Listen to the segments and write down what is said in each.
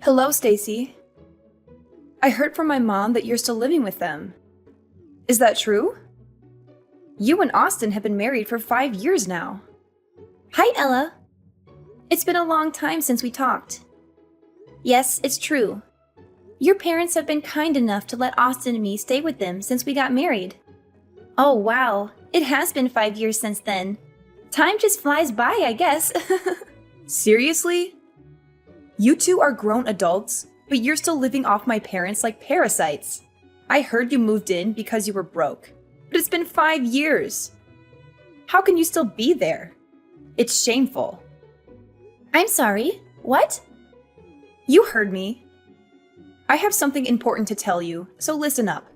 Hello, Stacy. I heard from my mom that you're still living with them. Is that true? You and Austin have been married for 5 years now. Hi, Ella. It's been a long time since we talked. Yes, it's true. Your parents have been kind enough to let Austin and me stay with them since we got married. Oh, wow. It has been 5 years since then. Time just flies by, I guess. Seriously? You two are grown adults, but you're still living off my parents like parasites. I heard you moved in because you were broke, but it's been 5 years. How can you still be there? It's shameful. I'm sorry. What? You heard me. I have something important to tell you, so listen up.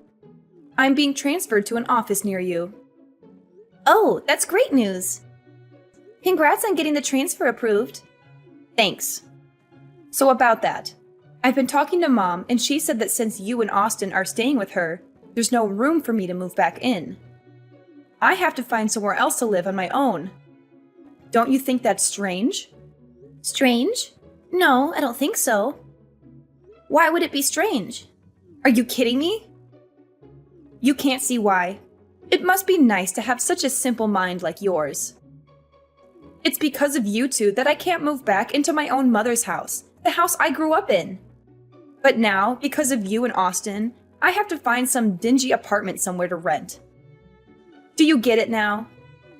I'm being transferred to an office near you. Oh, that's great news. Congrats on getting the transfer approved. Thanks. So about that, I've been talking to Mom, and she said that since you and Austin are staying with her, there's no room for me to move back in. I have to find somewhere else to live on my own. Don't you think that's strange? Strange? No, I don't think so. Why would it be strange? Are you kidding me? You can't see why. It must be nice to have such a simple mind like yours. It's because of you two that I can't move back into my own mother's house, the house I grew up in. But now, because of you and Austin, I have to find some dingy apartment somewhere to rent. Do you get it now?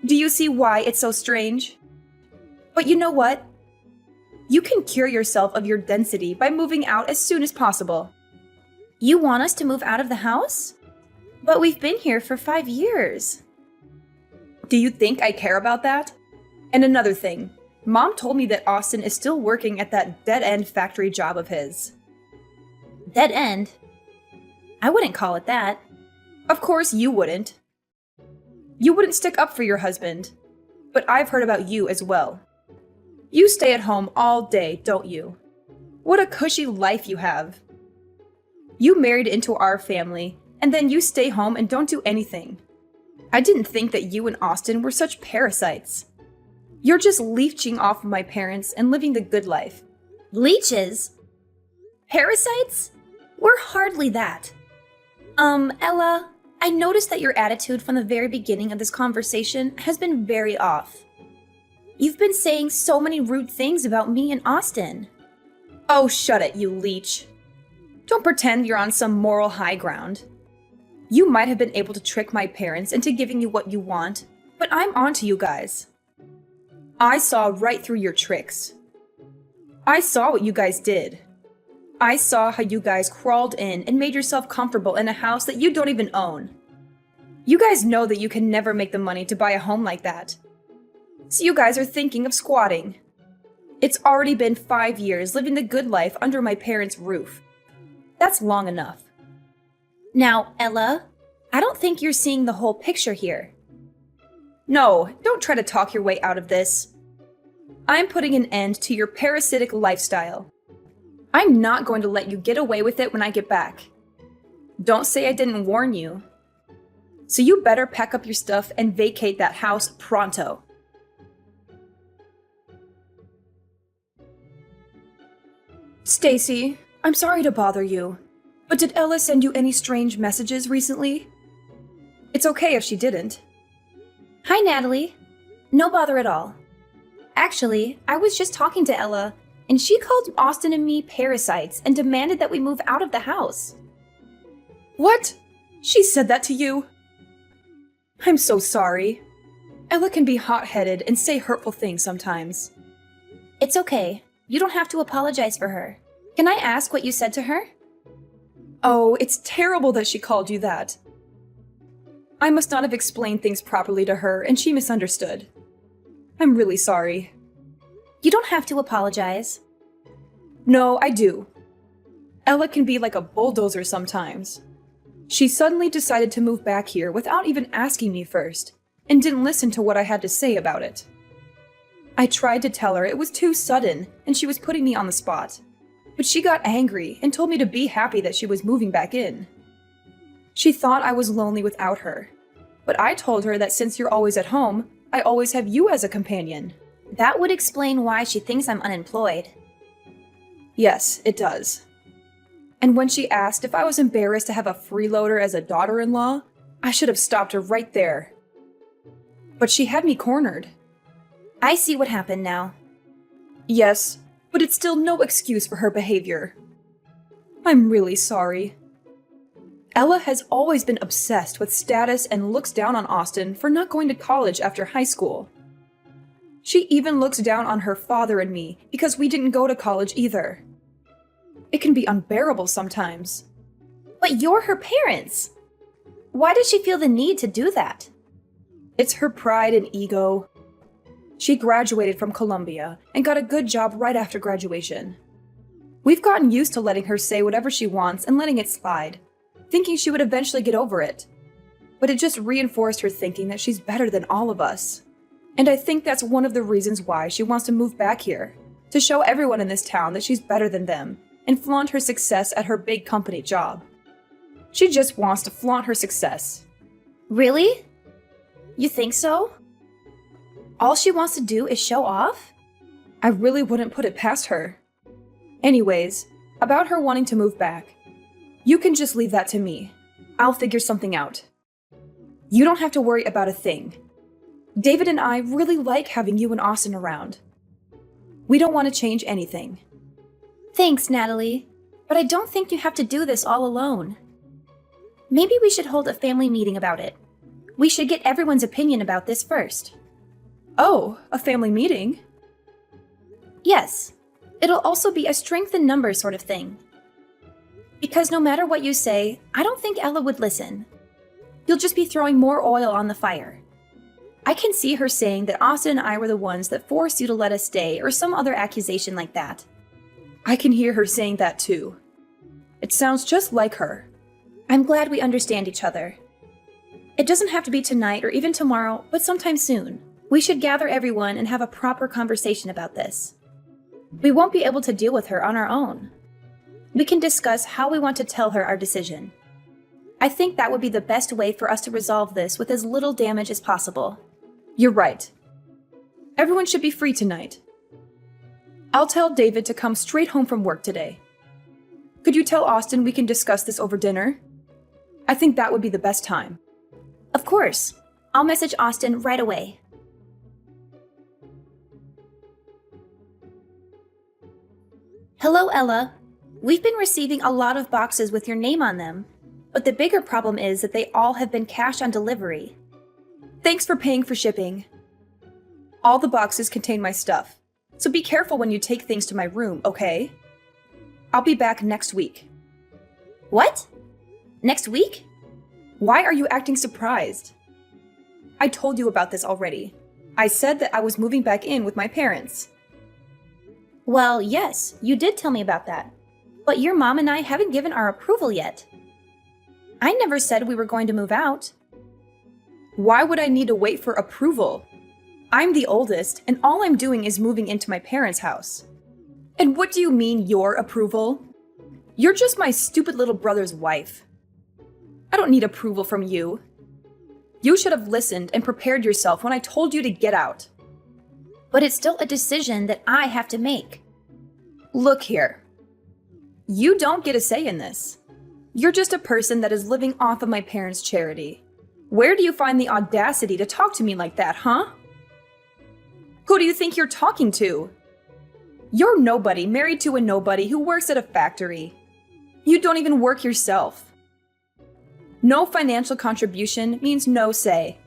Do you see why it's so strange? But you know what? You can cure yourself of your density by moving out as soon as possible. You want us to move out of the house? But we've been here for 5 years. Do you think I care about that? And another thing, Mom told me that Austin is still working at that dead-end factory job of his. Dead end? I wouldn't call it that. Of course you wouldn't. You wouldn't stick up for your husband. But I've heard about you as well. You stay at home all day, don't you? What a cushy life you have. You married into our family, and then you stay home and don't do anything. I didn't think that you and Austin were such parasites. You're just leeching off of my parents and living the good life. Leeches? Parasites? We're hardly that. Ella, I noticed that your attitude from the very beginning of this conversation has been very off. You've been saying so many rude things about me and Austin. Oh, shut it, you leech. Don't pretend you're on some moral high ground. You might have been able to trick my parents into giving you what you want, but I'm onto you guys. I saw right through your tricks. I saw what you guys did. I saw how you guys crawled in and made yourself comfortable in a house that you don't even own. You guys know that you can never make the money to buy a home like that. So you guys are thinking of squatting. It's already been 5 years living the good life under my parents' roof. That's long enough. Now, Ella, I don't think you're seeing the whole picture here. No, don't try to talk your way out of this. I'm putting an end to your parasitic lifestyle. I'm not going to let you get away with it when I get back. Don't say I didn't warn you. So you better pack up your stuff and vacate that house pronto. Stacy, I'm sorry to bother you, but did Ella send you any strange messages recently? It's okay if she didn't. Hi, Natalie. No bother at all. Actually, I was just talking to Ella, and she called Austin and me parasites and demanded that we move out of the house. What? She said that to you? I'm so sorry. Ella can be hot-headed and say hurtful things sometimes. It's okay. You don't have to apologize for her. Can I ask what you said to her? Oh, it's terrible that she called you that. I must not have explained things properly to her, and she misunderstood. I'm really sorry. You don't have to apologize. No, I do. Ella can be like a bulldozer sometimes. She suddenly decided to move back here without even asking me first, and didn't listen to what I had to say about it. I tried to tell her it was too sudden, and she was putting me on the spot. But she got angry and told me to be happy that she was moving back in. She thought I was lonely without her, but I told her that since you're always at home, I always have you as a companion. That would explain why she thinks I'm unemployed. Yes, it does. And when she asked if I was embarrassed to have a freeloader as a daughter-in-law, I should have stopped her right there. But she had me cornered. I see what happened now. Yes, but it's still no excuse for her behavior. I'm really sorry. Ella has always been obsessed with status and looks down on Austin for not going to college after high school. She even looks down on her father and me because we didn't go to college either. It can be unbearable sometimes. But you're her parents. Why does she feel the need to do that? It's her pride and ego. She graduated from Columbia and got a good job right after graduation. We've gotten used to letting her say whatever she wants and letting it slide, thinking she would eventually get over it. But it just reinforced her thinking that she's better than all of us. And I think that's one of the reasons why she wants to move back here, to show everyone in this town that she's better than them and flaunt her success at her big company job. She just wants to flaunt her success. Really? You think so? All she wants to do is show off? I really wouldn't put it past her. Anyways, about her wanting to move back. You can just leave that to me. I'll figure something out. You don't have to worry about a thing. David and I really like having you and Austin around. We don't want to change anything. Thanks, Natalie, but I don't think you have to do this all alone. Maybe we should hold a family meeting about it. We should get everyone's opinion about this first. Oh, a family meeting? Yes. It'll also be a strength in numbers sort of thing. Because no matter what you say, I don't think Ella would listen. You'll just be throwing more oil on the fire. I can see her saying that Austin and I were the ones that forced you to let us stay or some other accusation like that. I can hear her saying that too. It sounds just like her. I'm glad we understand each other. It doesn't have to be tonight or even tomorrow, but sometime soon. We should gather everyone and have a proper conversation about this. We won't be able to deal with her on our own. We can discuss how we want to tell her our decision. I think that would be the best way for us to resolve this with as little damage as possible. You're right. Everyone should be free tonight. I'll tell David to come straight home from work today. Could you tell Austin we can discuss this over dinner? I think that would be the best time. Of course. I'll message Austin right away. Hello, Ella. We've been receiving a lot of boxes with your name on them, but the bigger problem is that they all have been cash on delivery. Thanks for paying for shipping. All the boxes contain my stuff, so be careful when you take things to my room, okay? I'll be back next week. What? Next week? Why are you acting surprised? I told you about this already. I said that I was moving back in with my parents. Well, yes, you did tell me about that. But your mom and I haven't given our approval yet. I never said we were going to move out. Why would I need to wait for approval? I'm the oldest, and all I'm doing is moving into my parents' house. And what do you mean, your approval? You're just my stupid little brother's wife. I don't need approval from you. You should have listened and prepared yourself when I told you to get out. But it's still a decision that I have to make. Look here. You don't get a say in this. You're just a person that is living off of my parents' charity. Where do you find the audacity to talk to me like that, huh? Who do you think you're talking to? You're nobody married to a nobody who works at a factory. You don't even work yourself. No financial contribution means no say.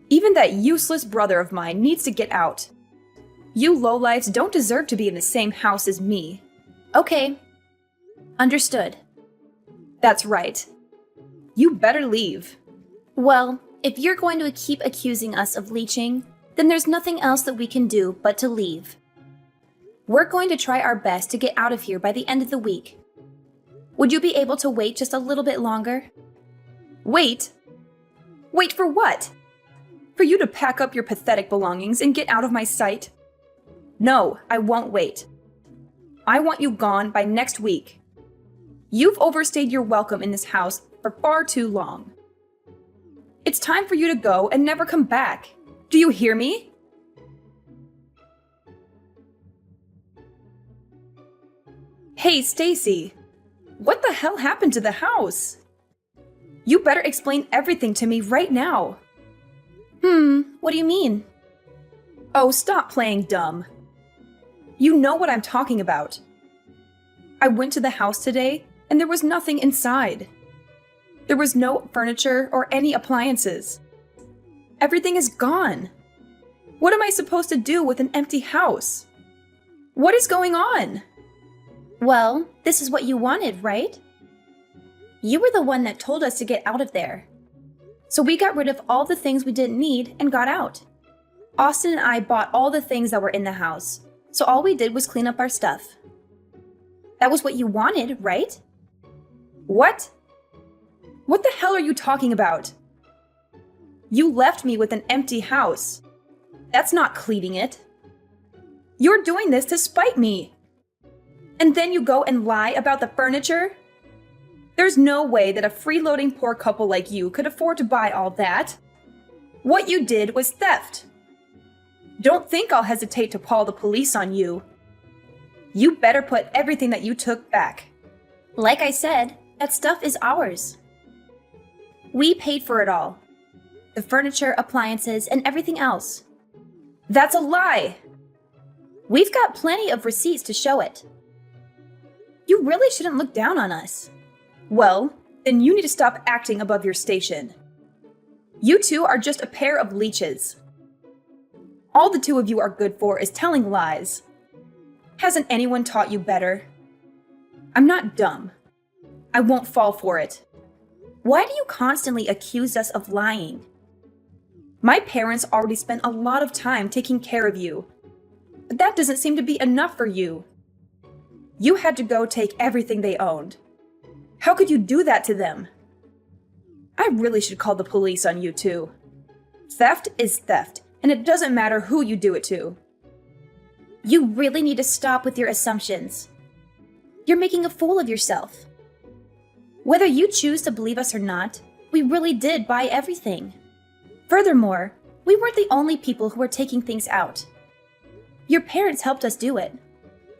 Even that useless brother of mine needs to get out. You lowlifes don't deserve to be in the same house as me. Okay. Understood. That's right. You better leave. Well, if you're going to keep accusing us of leeching, then there's nothing else that we can do but to leave. We're going to try our best to get out of here by the end of the week. Would you be able to wait just a little bit longer? Wait? Wait for what? For you to pack up your pathetic belongings and get out of my sight? No, I won't wait. I want you gone by next week. You've overstayed your welcome in this house for far too long. It's time for you to go and never come back. Do you hear me? Hey, Stacy. What the hell happened to the house? You better explain everything to me right now. What do you mean? Oh, stop playing dumb. You know what I'm talking about. I went to the house today, and there was nothing inside. There was no furniture or any appliances. Everything is gone. What am I supposed to do with an empty house? What is going on? Well, this is what you wanted, right? You were the one that told us to get out of there. So we got rid of all the things we didn't need and got out. Austin and I bought all the things that were in the house, so all we did was clean up our stuff. That was what you wanted, right? What? What the hell are you talking about? You left me with an empty house. That's not cleaning it. You're doing this to spite me. And then you go and lie about the furniture? There's no way that a freeloading poor couple like you could afford to buy all that. What you did was theft. Don't think I'll hesitate to call the police on you. You better put everything that you took back. Like I said, that stuff is ours. We paid for it all. The furniture, appliances, and everything else. That's a lie! We've got plenty of receipts to show it. You really shouldn't look down on us. Well, then you need to stop acting above your station. You two are just a pair of leeches. All the two of you are good for is telling lies. Hasn't anyone taught you better? I'm not dumb. I won't fall for it. Why do you constantly accuse us of lying? My parents already spent a lot of time taking care of you. But that doesn't seem to be enough for you. You had to go take everything they owned. How could you do that to them? I really should call the police on you too. Theft is theft, and it doesn't matter who you do it to. You really need to stop with your assumptions. You're making a fool of yourself. Whether you choose to believe us or not, we really did buy everything. Furthermore, we weren't the only people who were taking things out. Your parents helped us do it.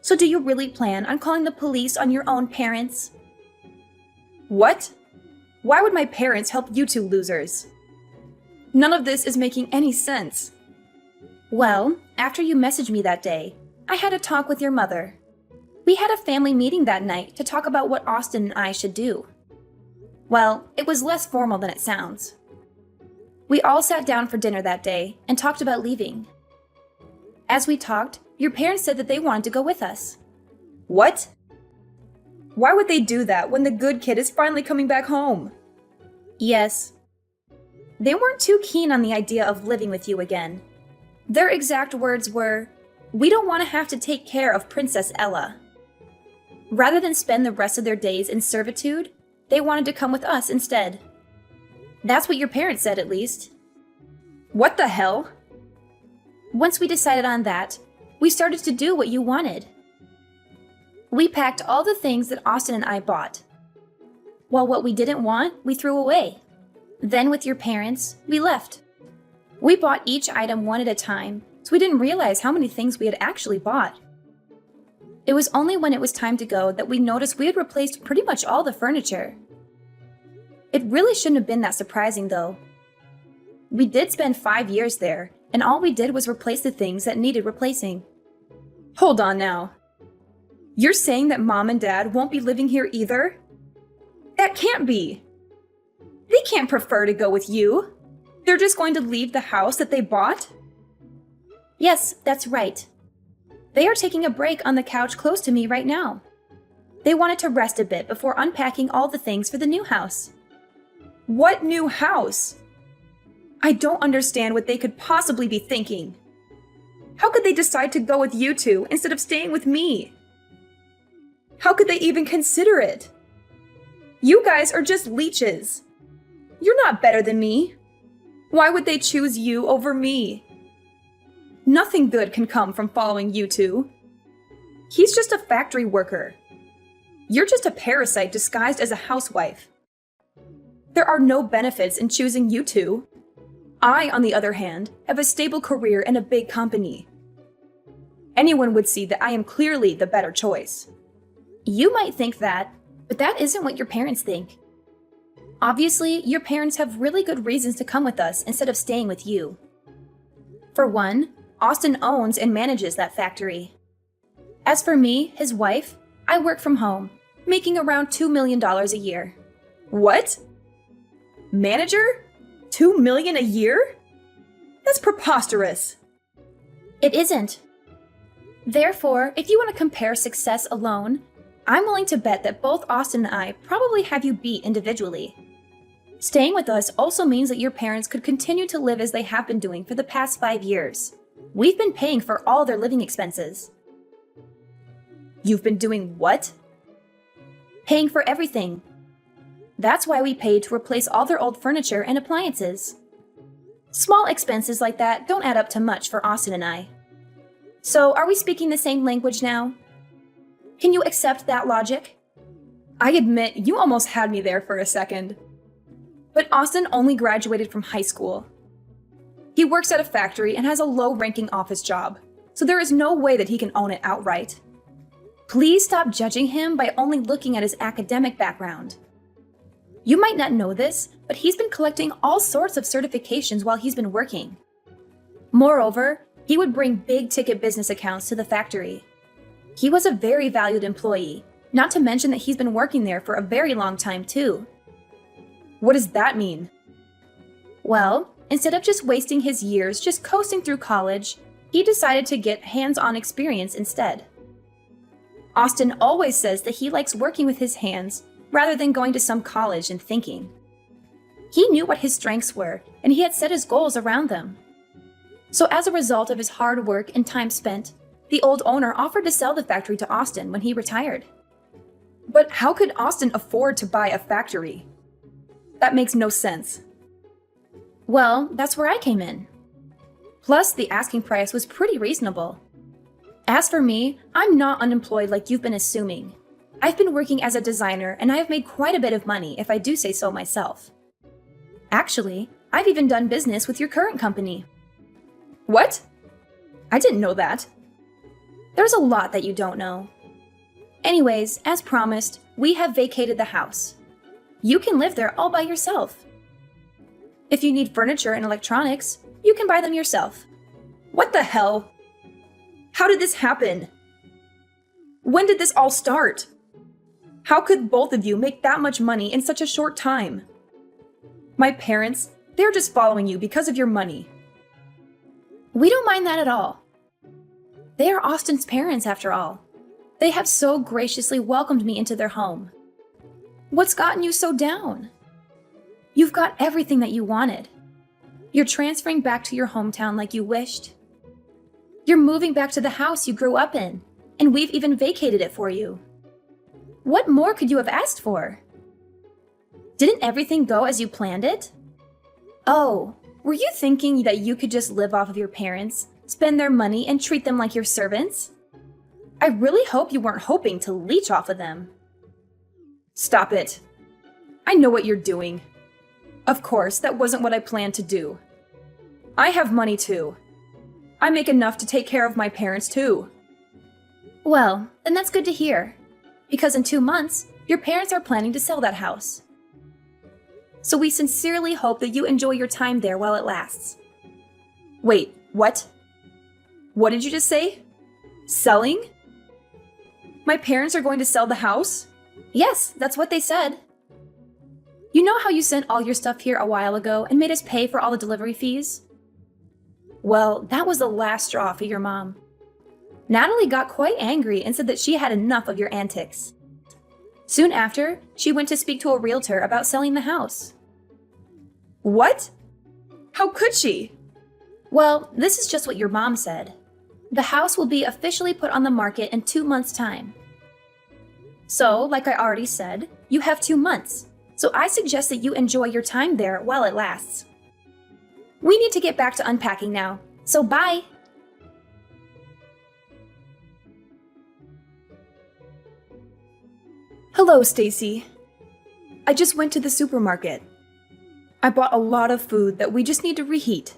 So do you really plan on calling the police on your own parents? What? Why would my parents help you two losers? None of this is making any sense. Well, after you messaged me that day, I had a talk with your mother. We had a family meeting that night to talk about what Austin and I should do. Well, it was less formal than it sounds. We all sat down for dinner that day and talked about leaving. As we talked, your parents said that they wanted to go with us. What? Why would they do that when the good kid is finally coming back home? Yes. They weren't too keen on the idea of living with you again. Their exact words were, "We don't want to have to take care of Princess Ella." Rather than spend the rest of their days in servitude, they wanted to come with us instead. That's what your parents said, at least. What the hell? Once we decided on that, we started to do what you wanted. We packed all the things that Austin and I bought. While what we didn't want, we threw away. Then with your parents, we left. We bought each item one at a time, so we didn't realize how many things we had actually bought. It was only when it was time to go that we noticed we had replaced pretty much all the furniture. It really shouldn't have been that surprising, though. We did spend 5 years there, and all we did was replace the things that needed replacing. Hold on now. You're saying that Mom and Dad won't be living here either? That can't be. They can't prefer to go with you. They're just going to leave the house that they bought? Yes, that's right. They are taking a break on the couch close to me right now. They wanted to rest a bit before unpacking all the things for the new house. What new house? I don't understand what they could possibly be thinking. How could they decide to go with you two instead of staying with me? How could they even consider it? You guys are just leeches. You're not better than me. Why would they choose you over me? Nothing good can come from following you two. He's just a factory worker. You're just a parasite disguised as a housewife. There are no benefits in choosing you two. I, on the other hand, have a stable career in a big company. Anyone would see that I am clearly the better choice. You might think that, but that isn't what your parents think. Obviously, your parents have really good reasons to come with us instead of staying with you. For one, Austin owns and manages that factory. As for me, his wife, I work from home, making around $2 million a year. What? Manager? $2 million a year? That's preposterous. It isn't. Therefore, if you want to compare success alone, I'm willing to bet that both Austin and I probably have you beat individually. Staying with us also means that your parents could continue to live as they have been doing for the past 5 years. We've been paying for all their living expenses. You've been doing what? Paying for everything. That's why we paid to replace all their old furniture and appliances. Small expenses like that don't add up to much for Austin and I. So, are we speaking the same language now? Can you accept that logic? I admit, you almost had me there for a second. But Austin only graduated from high school. He works at a factory and has a low-ranking office job, so there is no way that he can own it outright. Please stop judging him by only looking at his academic background. You might not know this, but he's been collecting all sorts of certifications while he's been working. Moreover, he would bring big-ticket business accounts to the factory. He was a very valued employee, not to mention that he's been working there for a very long time too. What does that mean? Well, instead of just wasting his years just coasting through college, he decided to get hands-on experience instead. Austin always says that he likes working with his hands rather than going to some college and thinking. He knew what his strengths were, and he had set his goals around them. So as a result of his hard work and time spent, the old owner offered to sell the factory to Austin when he retired. But how could Austin afford to buy a factory? That makes no sense. Well, that's where I came in. Plus, the asking price was pretty reasonable. As for me, I'm not unemployed like you've been assuming. I've been working as a designer and I have made quite a bit of money if I do say so myself. Actually, I've even done business with your current company. What? I didn't know that. There's a lot that you don't know. Anyways, as promised, we have vacated the house. You can live there all by yourself. If you need furniture and electronics, you can buy them yourself. What the hell? How did this happen? When did this all start? How could both of you make that much money in such a short time? My parents, they're just following you because of your money. We don't mind that at all. They are Austin's parents, after all. They have so graciously welcomed me into their home. What's gotten you so down? You've got everything that you wanted. You're transferring back to your hometown like you wished. You're moving back to the house you grew up in, and we've even vacated it for you. What more could you have asked for? Didn't everything go as you planned it? Oh, were you thinking that you could just live off of your parents, spend their money, and treat them like your servants? I really hope you weren't hoping to leech off of them. Stop it. I know what you're doing. Of course, that wasn't what I planned to do. I have money too. I make enough to take care of my parents too. Well, then that's good to hear. Because in 2 months, your parents are planning to sell that house. So we sincerely hope that you enjoy your time there while it lasts. Wait, what? What did you just say? Selling? My parents are going to sell the house? Yes, that's what they said. You know how you sent all your stuff here a while ago and made us pay for all the delivery fees? Well, that was the last straw for your mom. Natalie got quite angry and said that she had enough of your antics. Soon after, she went to speak to a realtor about selling the house. What? How could she? Well, this is just what your mom said. The house will be officially put on the market in 2 months' time. So, like I already said, you have 2 months. So I suggest that you enjoy your time there while it lasts. We need to get back to unpacking now, so bye! Hello, Stacy. I just went to the supermarket. I bought a lot of food that we just need to reheat.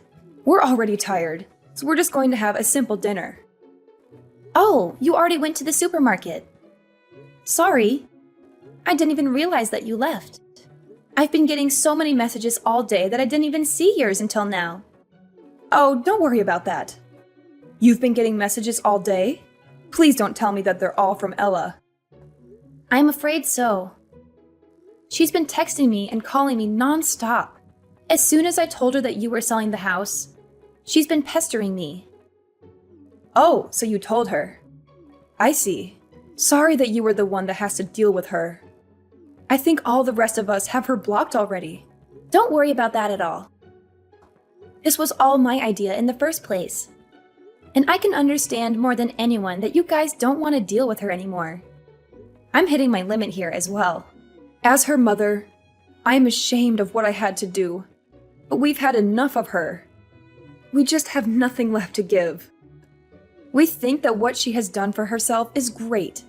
We're already tired, so we're just going to have a simple dinner. Oh, you already went to the supermarket. Sorry. I didn't even realize that you left. I've been getting so many messages all day that I didn't even see yours until now. Oh, don't worry about that. You've been getting messages all day? Please don't tell me that they're all from Ella. I'm afraid so. She's been texting me and calling me non-stop. As soon as I told her that you were selling the house, she's been pestering me. Oh, so you told her. I see. Sorry that you were the one that has to deal with her. I think all the rest of us have her blocked already. Don't worry about that at all. This was all my idea in the first place. And I can understand more than anyone that you guys don't want to deal with her anymore. I'm hitting my limit here as well. As her mother, I am ashamed of what I had to do. But we've had enough of her. We just have nothing left to give. We think that what she has done for herself is great.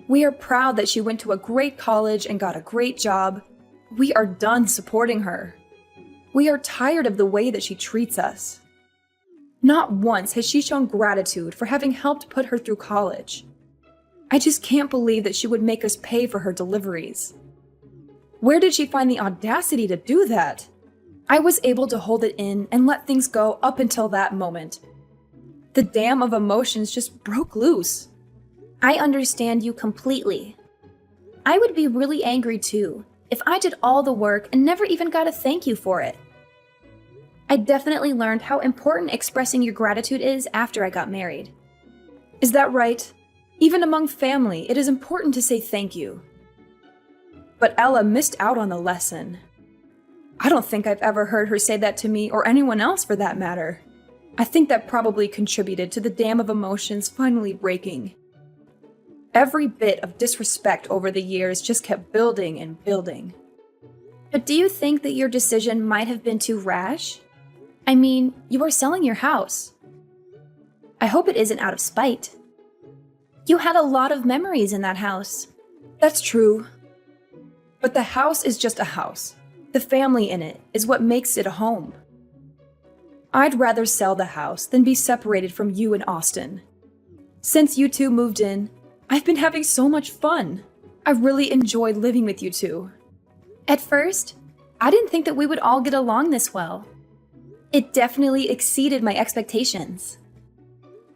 We are proud that she went to a great college and got a great job. We are done supporting her. We are tired of the way that she treats us. Not once has she shown gratitude for having helped put her through college. I just can't believe that she would make us pay for her deliveries. Where did she find the audacity to do that? I was able to hold it in and let things go up until that moment. The dam of emotions just broke loose. I understand you completely. I would be really angry too if I did all the work and never even got a thank you for it. I definitely learned how important expressing your gratitude is after I got married. Is that right? Even among family, it is important to say thank you. But Ella missed out on the lesson. I don't think I've ever heard her say that to me or anyone else for that matter. I think that probably contributed to the dam of emotions finally breaking. Every bit of disrespect over the years just kept building and building. But do you think that your decision might have been too rash? I mean, you are selling your house. I hope it isn't out of spite. You had a lot of memories in that house. That's true. But the house is just a house. The family in it is what makes it a home. I'd rather sell the house than be separated from you and Austin. Since you two moved in, I've been having so much fun. I really enjoyed living with you two. At first, I didn't think that we would all get along this well. It definitely exceeded my expectations.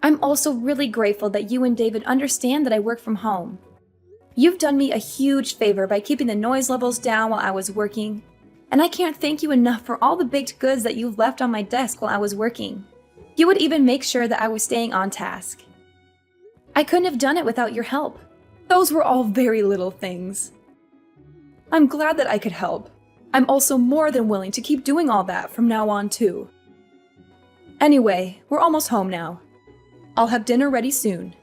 I'm also really grateful that you and David understand that I work from home. You've done me a huge favor by keeping the noise levels down while I was working, and I can't thank you enough for all the baked goods that you've left on my desk while I was working. You would even make sure that I was staying on task. I couldn't have done it without your help. Those were all very little things. I'm glad that I could help. I'm also more than willing to keep doing all that from now on too. Anyway, we're almost home now. I'll have dinner ready soon.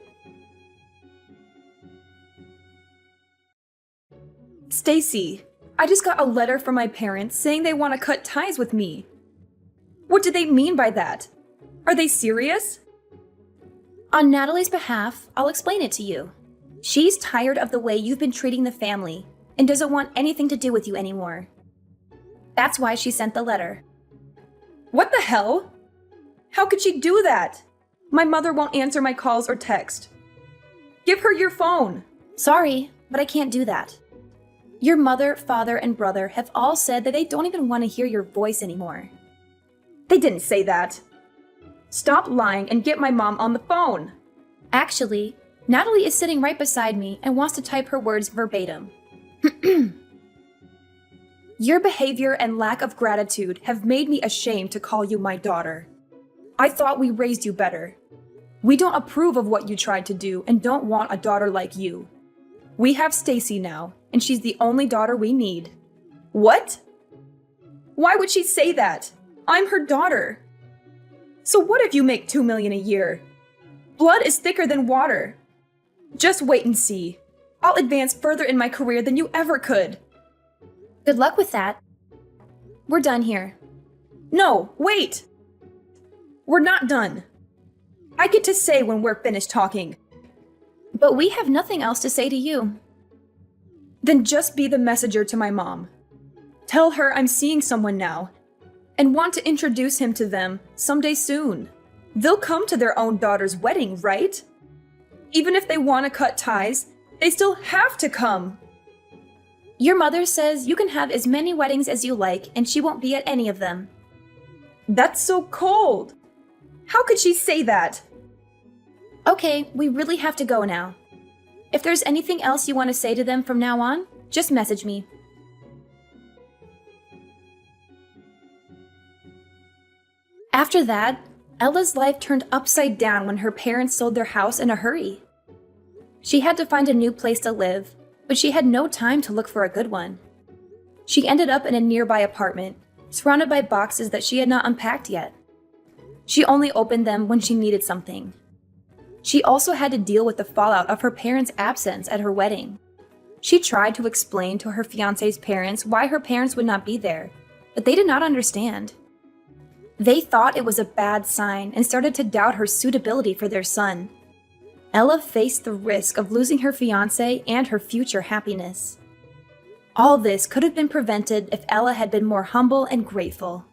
Stacy, I just got a letter from my parents saying they want to cut ties with me. What do they mean by that? Are they serious? On Natalie's behalf, I'll explain it to you. She's tired of the way you've been treating the family and doesn't want anything to do with you anymore. That's why she sent the letter. What the hell? How could she do that? My mother won't answer my calls or text. Give her your phone. Sorry, but I can't do that. Your mother, father, and brother have all said that they don't even want to hear your voice anymore. They didn't say that. Stop lying and get my mom on the phone. Actually, Natalie is sitting right beside me and wants to type her words verbatim. Your behavior and lack of gratitude have made me ashamed to call you my daughter. I thought we raised you better. We don't approve of what you tried to do and don't want a daughter like you. We have Stacy now, and she's the only daughter we need. What? Why would she say that? I'm her daughter. So what if you make $2 million a year? Blood is thicker than water. Just wait and see. I'll advance further in my career than you ever could. Good luck with that. We're done here. No, wait! We're not done. I get to say when we're finished talking. But we have nothing else to say to you. Then just be the messenger to my mom. Tell her I'm seeing someone now, and want to introduce him to them someday soon. They'll come to their own daughter's wedding, right? Even if they want to cut ties, They still have to come. Your mother says you can have as many weddings as you like and she won't be at any of them. That's so cold. How could she say that? Okay, we really have to go now. If there's anything else you want to say to them from now on, just message me. After that, Ella's life turned upside down when her parents sold their house in a hurry. She had to find a new place to live, but she had no time to look for a good one. She ended up in a nearby apartment, surrounded by boxes that she had not unpacked yet. She only opened them when she needed something. She also had to deal with the fallout of her parents' absence at her wedding. She tried to explain to her fiancé's parents why her parents would not be there, but they did not understand. They thought it was a bad sign and started to doubt her suitability for their son. Ella faced the risk of losing her fiancé and her future happiness. All this could have been prevented if Ella had been more humble and grateful.